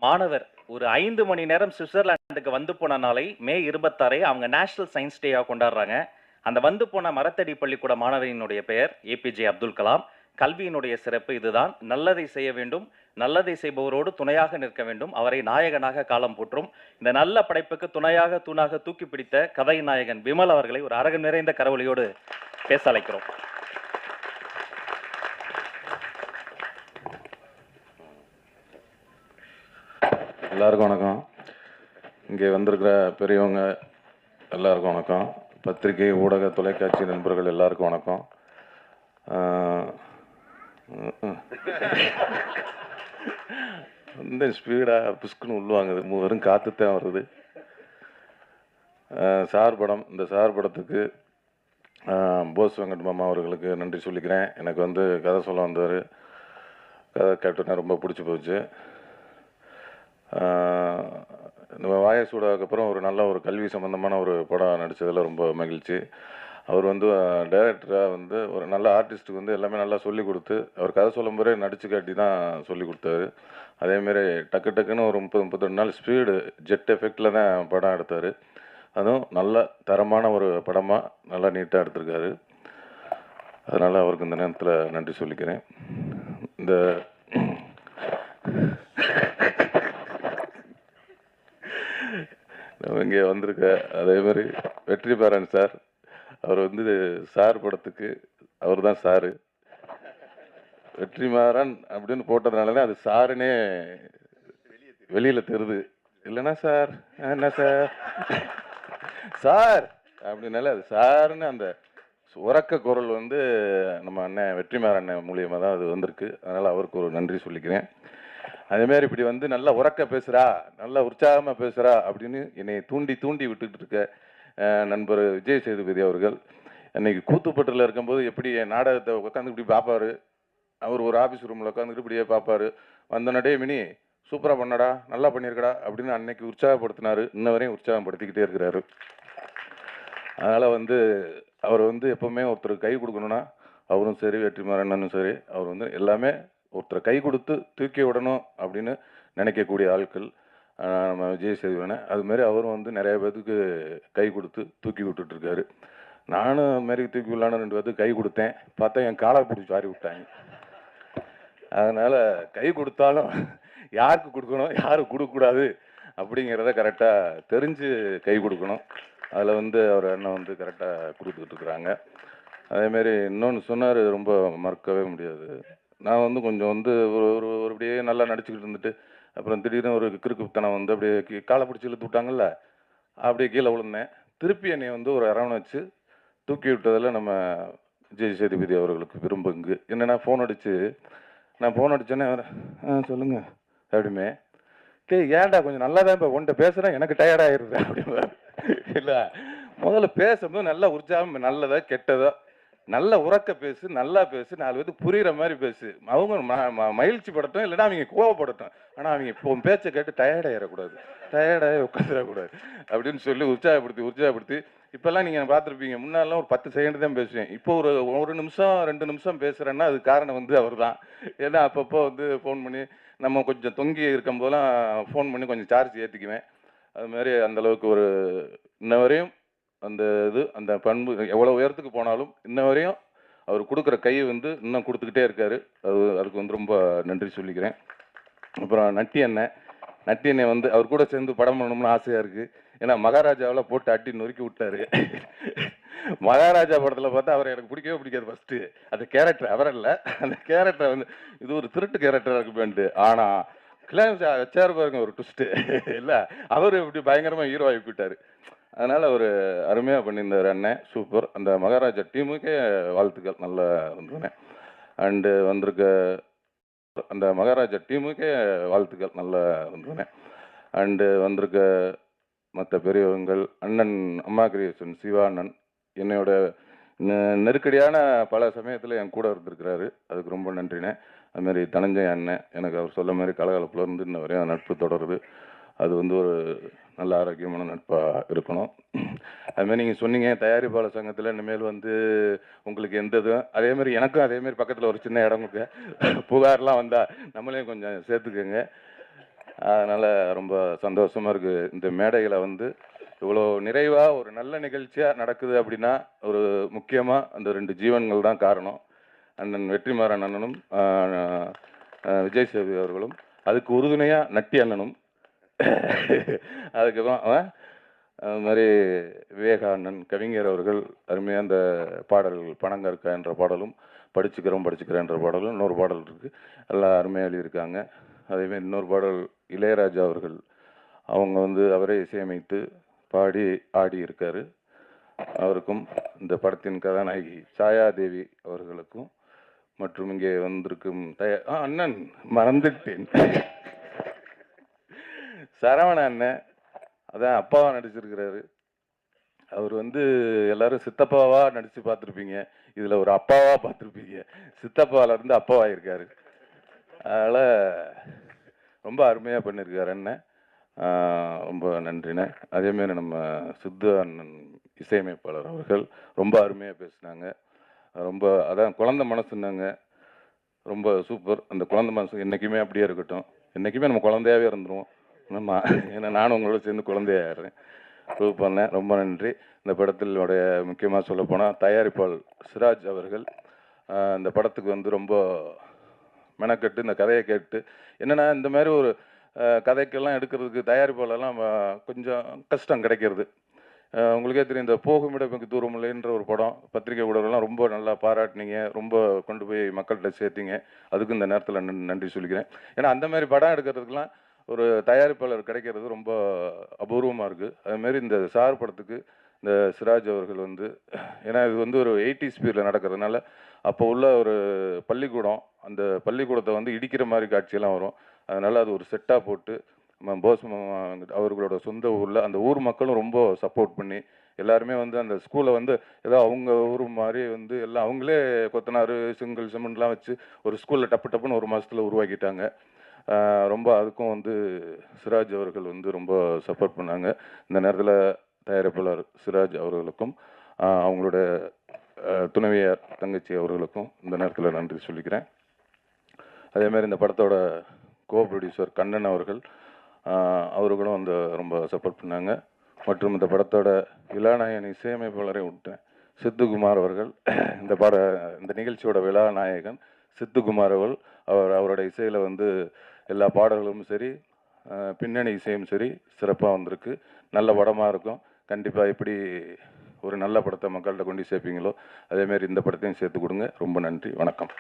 மாணவர் ஒரு 5 மணி நேரம் சுவிட்சர்லாந்துக்கு வந்து போன நாளை மே 26 அவங்க நேஷனல் சயின்ஸ் டேயா கொண்டாடுறாங்க. அந்த வந்து போன மரத்தடி பள்ளிக்கூட மாணவரினுடைய பெயர் ஏபிஜே அப்துல் கலாம். கல்வியினுடைய சிறப்பு இதுதான். நல்லதை செய்ய வேண்டும், நல்லதை செய்பவரோடு துணையாக நிற்க வேண்டும், அவரை நாயகனாக காலம் போற்றும். இந்த நல்ல படைப்புக்கு துணையாக தூணாக தூக்கி பிடித்த கதை நாயகன் விமல் அவர்களை ஒரு அரங்கம் நிறைந்த கரவொலியோடு பேச அழைக்கிறோம். எல்லாருக்கும் வணக்கம். இங்கே வந்திருக்கிற பெரியவங்க எல்லாருக்கும் வணக்கம். பத்திரிகை, ஊடக, தொலைக்காட்சி நண்பர்கள் எல்லாருக்கும் வணக்கம். இந்த ஸ்பீடாக புஷ்குன்னு உள்வாங்குது, வெறும் காற்று தான் வருது. சார் படம், இந்த சார் படத்துக்கு போஸ் வெங்கட் மாமா அவர்களுக்கு நன்றி சொல்லிக்கிறேன். எனக்கு வந்து கதை சொல்ல வந்தார், கதை கேப்டனை ரொம்ப பிடிச்சி போச்சு. நம்ம வாயசூடாக்கு அப்புறம் ஒரு நல்ல ஒரு கல்வி சம்மந்தமான ஒரு படம் நடித்ததில் ரொம்ப மகிழ்ச்சி. அவர் வந்து டைரக்டராக வந்து ஒரு நல்ல ஆர்டிஸ்ட்டுக்கு வந்து எல்லாமே நல்லா சொல்லி கொடுத்து, அவர் கதை சொல்லும் போதே நடிச்சு காட்டி தான் சொல்லி கொடுத்தாரு. அதேமாரி டக்கு டக்குன்னு ஒரு 30-32 நாள் ஸ்பீடு ஜெட் எஃபெக்டில் தான் படம் எடுத்தார். அதுவும் நல்ல தரமான ஒரு படமாக நல்லா நீட்டாக எடுத்திருக்காரு. அதனால் அவருக்கு இந்த நேரத்தில் நன்றி சொல்லிக்கிறேன். இந்த இங்கே வந்திருக்க அதே மாதிரி வெற்றிமாறன் சார், அவர் வந்து சார் படத்துக்கு அவர் தான் சாரு. வெற்றிமாறன் அப்படின்னு போட்டதுனால தான் அது சாருன்னே வெளியில் தெரியுது. இல்லைன்னா சார் என்ன சார் சார் அப்படின்னால அது சாருன்னு அந்த உறக்க குரல் வந்து நம்ம அண்ணன் வெற்றிமாறன் மூலியமாக தான் அது வந்திருக்கு. அதனால் அவருக்கு ஒரு நன்றி சொல்லிக்கிறேன். அதேமாரி இப்படி வந்து நல்லா உறக்க பேசுகிறா, நல்லா உற்சாகமாக பேசுகிறா அப்படின்னு என்னை தூண்டி தூண்டி விட்டுட்டு இருக்க நண்பர் விஜய் சேதுபதி அவர்கள், அன்னைக்கு கூத்துப்பட்டில் இருக்கும்போது எப்படி என் நாடகத்தை உட்காந்து இப்படி பார்ப்பாரு. அவர் ஒரு ஆஃபீஸ் ரூமில் உட்காந்துக்கிட்டு இப்படியே பார்ப்பாரு. வந்தனடே மினி சூப்பராக பண்ணடா, நல்லா பண்ணியிருக்கடா அப்படின்னு அன்னைக்கு உற்சாகப்படுத்தினாரு. இன்ன வரையும் உற்சாகப்படுத்திக்கிட்டே இருக்கிறாரு. அதனால் வந்து அவர் வந்து எப்போவுமே ஒருத்தர் கை கொடுக்கணுன்னா, அவரும் சரி வெற்றிமாறனும் சரி, அவர் வந்து எல்லாமே ஒருத்தரை கை கொடுத்து தூக்கி விடணும் அப்படின்னு நினைக்கக்கூடிய ஆட்கள் நம்ம விஜய் சேதுபதி. அதுமாரி அவரும் வந்து நிறைய பேருக்கு கை கொடுத்து தூக்கி விட்டுட்ருக்காரு. நானும் அதுமாரி தூக்கி விடலான்னு 2 பேருக்கு கை கொடுத்தேன். பார்த்தா என் காலை பிடிச்சி வாரி விட்டாங்க. அதனால் கை கொடுத்தாலும் யாருக்கு கொடுக்கணும், யாருக்கு கொடுக்கக்கூடாது அப்படிங்கிறத கரெக்டாக தெரிஞ்சு கை கொடுக்கணும். அதில் வந்து அவர் அண்ணன் வந்து கரெக்டாக கொடுத்துக்கிட்டு இருக்கிறாங்க. அதேமாரி இன்னொன்று சொன்னார், ரொம்ப மறக்கவே முடியாது. நான் வந்து கொஞ்சம் வந்து ஒரு அப்படியே நல்லா நடிச்சுக்கிட்டு இருந்துட்டு, அப்புறம் திடீர்னு ஒரு கிறுக்குத்தனம் வந்து அப்படியே காலை பிடிச்சி இழுத்து விட்டாங்கல்ல, அப்படியே கீழே விழுந்தேன். திருப்பி என்னை வந்து ஒரு அரவணைச்சு தூக்கி விட்டதில் நம்ம விஜய் சேதுபதி அவர்களுக்கு விரும்புங்க. என்னென்னா நான் ஃபோன் அடித்தோன்னே சொல்லுங்கள் அப்படிமே, ஏன்டா கொஞ்சம் நல்லா தான் இப்போ உன்கிட்ட பேசுகிறேன், எனக்கு டயர்டாகிடுது அப்படிம்பாரு. இல்லை, முதல்ல பேசும்போது நல்லா உற்சாகம், நல்லதா கெட்டதோ நல்ல உறக்க பேசு, நல்லா பேசு, 4 பேருக்கு புரிகிற மாதிரி பேசு. அவங்க மகிழ்ச்சி படட்டும், இல்லைன்னா அவங்க கோவப்படட்டும். ஆனால் அவங்க இப்போ பேச்சை கேட்டு டயர்டாகிடக்கூடாது, டயர்டாகி உட்காந்துடக்கூடாது அப்படின்னு சொல்லி உற்சாகப்படுத்தி இப்போல்லாம் நீங்கள் பார்த்துருப்பீங்க, முன்னாடிலாம் ஒரு 10 செகண்ட் தான் பேசுவேன். இப்போ ஒரு நிமிஷம் 2 நிமிஷம் பேசுகிறேன்னா அது காரணம் வந்து அவர் தான். ஏன்னா அப்பப்போ வந்து ஃபோன் பண்ணி நம்ம கொஞ்சம் தொங்கி இருக்கும் போதெல்லாம் ஃபோன் பண்ணி கொஞ்சம் சார்ஜ் ஏற்றிக்குவேன். அதுமாதிரி அந்தளவுக்கு ஒரு இன்ன வரையும் அந்த பண்பு எவ்வளோ உயரத்துக்கு போனாலும் இன்ன வரையும் அவர் கொடுக்குற கையை வந்து இன்னும் கொடுத்துக்கிட்டே இருக்காரு. அதுக்கு வந்து ரொம்ப நன்றி சொல்லிக்கிறேன். அப்புறம் நட்டி அண்ணன் வந்து அவர் கூட சேர்ந்து படம் பண்ணணும்னு ஆசையாக இருக்குது. ஏன்னா மகாராஜாவில் போட்டு அட்டி நொறுக்கி விட்டாரு. மகாராஜா படத்தில் பார்த்தா அவரை எனக்கு பிடிக்கவே பிடிக்காது. ஃபஸ்ட்டு அந்த கேரக்டர் அவர் இல்லை, அந்த கேரக்டரை வந்து இது ஒரு திருட்டு கேரக்டராக இருக்குமேன்ட்டு. ஆனால் கிளைம்ஸ் வச்சாரு பாருங்க ஒரு ட்விஸ்ட்டு. இல்லை, அவர் இப்படி பயங்கரமாக ஹீரோ ஆகி போயிட்டார். அதனால் அவர் அருமையாக பண்ணியிருந்தார் அண்ணன், சூப்பர். அந்த மகாராஜா டீமுக்கே வாழ்த்துக்கள், நல்லா இருந்தேன். அண்டு வந்திருக்க அந்த மகாராஜா டீமுக்கே வாழ்த்துக்கள், நல்லா இருந்தேன். அண்டு வந்திருக்க மற்ற பெரியவங்கள், அண்ணன் அம்மா கிரியேஷன் சிவா அண்ணன் என்னோட நெருக்கடியான பல சமயத்தில் என் கூட இருந்திருக்கிறாரு, அதுக்கு ரொம்ப நன்றினேன். அதுமாரி தனஞ்சய் அண்ணன், எனக்கு அவர் சொல்ல மாதிரி கலகலப்பில் இருந்து இன்ன வரையும் நட்பு தொடருது. அது வந்து ஒரு நல்ல ஆரோக்கியமான நட்பாக இருக்கணும். அதுமாதிரி நீங்கள் சொன்னீங்க தயாரிப்பாளர் சங்கத்தில் இனிமேல் வந்து உங்களுக்கு எந்த இதுவும், அதேமாதிரி எனக்கும் அதேமாரி பக்கத்தில் ஒரு சின்ன இடம் கொடுங்க, புகார்லாம் வந்தால் நம்மளையும் கொஞ்சம் சேர்த்துக்கோங்க. அதனால் ரொம்ப சந்தோஷமாக இருக்குது. இந்த மேடையில் வந்து இவ்வளோ நிறைவாக ஒரு நல்ல நிகழ்ச்சியாக நடக்குது அப்படின்னா ஒரு முக்கியமாக அந்த 2 ஜீவன்கள் தான் காரணம். அண்ணன் வெற்றிமாறன் அண்ணனும் விஜய் சேதுபதி அவர்களும், அதுக்கு உறுதுணையாக நட்டி அண்ணனும், அதுக்கப்புறம் அது மாதிரி விவேகா அண்ணன் கவிஞர் அவர்கள் அருமையாக அந்த பாடல்கள் பணங்கற்கா என்ற பாடலும், படிச்சுக்கிறேன் என்ற பாடலும், இன்னொரு பாடல் இருக்குது, எல்லாம் அருமையாக எழுதியிருக்காங்க. அதேமாதிரி இன்னொரு பாடல் இளையராஜா அவர்கள் அவங்க வந்து அவரே இசையமைத்து பாடி ஆடி இருக்காரு. அவருக்கும் இந்த படத்தின் கதாநாயகி சாயாதேவி அவர்களுக்கும் மற்றும் இங்கே வந்திருக்கும் அண்ணன் மறந்துட்டேன் சரவண அண்ணன், அதான் அப்பாவா நடிச்சிருக்கிறாரு. அவர் வந்து எல்லாரும் சித்தப்பாவா நடிச்சு பார்த்துருப்பீங்க, இதுல ஒரு அப்பாவா பார்த்துருப்பீங்க. சித்தப்பாவில இருந்து அப்பாவாயிருக்காரு. அதனால ரொம்ப அருமையா பண்ணியிருக்காரு அண்ணன். ரொம்ப நன்றிண்ணே. அதேமாரி நம்ம சித்து அண்ணன் இசையமைப்பாளர் அவர்கள் ரொம்ப அருமையாக பேசினாங்க. ரொம்ப அதான் குழந்தை மனசுன்னாங்க, ரொம்ப சூப்பர். அந்த குழந்தை மனசு என்றைக்குமே அப்படியே இருக்கட்டும், என்றைக்குமே நம்ம குழந்தையாகவே இருந்துருவோம். நம்ம ஏன்னா நானும் உங்களோட சேர்ந்து குழந்தையாகிறேன். ப்ரூவ் பண்ணேன். ரொம்ப நன்றி. இந்த படத்தினுடைய முக்கியமாக சொல்லப்போனால் தயாரிப்பாளர் சிராஜ் அவர்கள் இந்த படத்துக்கு வந்து ரொம்ப மெனக்கட்டு இந்த கதையை கேட்டு, என்னென்னா இந்த மாதிரி ஒரு கதைக்கெல்லாம் எடுக்கிறதுக்கு தயாரிப்பாளர்லாம் கொஞ்சம் கஷ்டம் கிடைக்கிறது. உங்களுக்கே தெரியும், இந்த போகுமிடம் மிக தூரம் இல்லைன்ற ஒரு படம் பத்திரிகை ஊடகம்லாம் ரொம்ப நல்லா பாராட்டினீங்க, ரொம்ப கொண்டு போய் மக்கள்கிட்ட சேர்த்தீங்க. அதுக்கு இந்த நேரத்தில் நன்றி சொல்லிக்கிறேன். ஏன்னா அந்த மாதிரி படம் எடுக்கிறதுக்கெலாம் ஒரு தயாரிப்பாளர் கிடைக்கிறது ரொம்ப அபூர்வமாக இருக்குது. அதுமாரி இந்த சார் படத்துக்கு இந்த சிராஜ் அவர்கள் வந்து, ஏன்னா இது வந்து ஒரு 80s ஸ்பீடில் நடக்கிறதுனால அப்போ உள்ள ஒரு பள்ளிக்கூடம், அந்த பள்ளிக்கூடத்தை வந்து இடிக்கிற மாதிரி காட்சியெல்லாம் வரும். அதனால் அது ஒரு செட்டாக போட்டு போஸ் அவர்களோட சொந்த ஊரில் அந்த ஊர் மக்களும் ரொம்ப சப்போர்ட் பண்ணி எல்லாருமே வந்து அந்த ஸ்கூலை வந்து ஏதோ அவங்க ஊர் மாதிரி வந்து எல்லாம் அவங்களே கொத்தனார் செங்கல் சிமெண்ட்லாம் வச்சு ஒரு ஸ்கூலில் டப்புன்னு ஒரு மாதத்தில் உருவாக்கிட்டாங்க. ரொம்ப அதுக்கும் வந்து சிராஜ் அவர்கள் வந்து ரொம்ப சப்போர்ட் பண்ணாங்க. இந்த நேரத்தில் தயாரிப்பாளர் சிராஜ் அவர்களுக்கும் அவங்களோட துணைவியார் தங்கச்சி அவர்களுக்கும் இந்த நேரத்தில் நன்றி சொல்லிக்கிறேன். அதேமாதிரி இந்த படத்தோட கோ ப்ரொடியூசர் கண்ணன் அவர்கள் அவர்களும் வந்து ரொம்ப சப்போர்ட் பண்ணாங்க. மற்றும் இந்த படத்தோட விழாநாயகன் இசையமைப்பாளரை விட்டேன் சித்துக்குமார் அவர்கள், இந்த நிகழ்ச்சியோட விழாநாயகன் சித்துக்குமார் அவரோட இசையில் வந்து எல்லா பாடல்களும் சரி, பின்னணி இசையும் சரி சிறப்பாக வந்திருக்கு. நல்ல படமாக இருக்கும். கண்டிப்பாக எப்படி ஒரு நல்ல படத்தை மக்கள்கிட்ட கொண்டு சேர்ப்பீங்களோ அதேமாரி இந்த படத்தையும் சேர்த்து கொடுங்க. ரொம்ப நன்றி, வணக்கம்.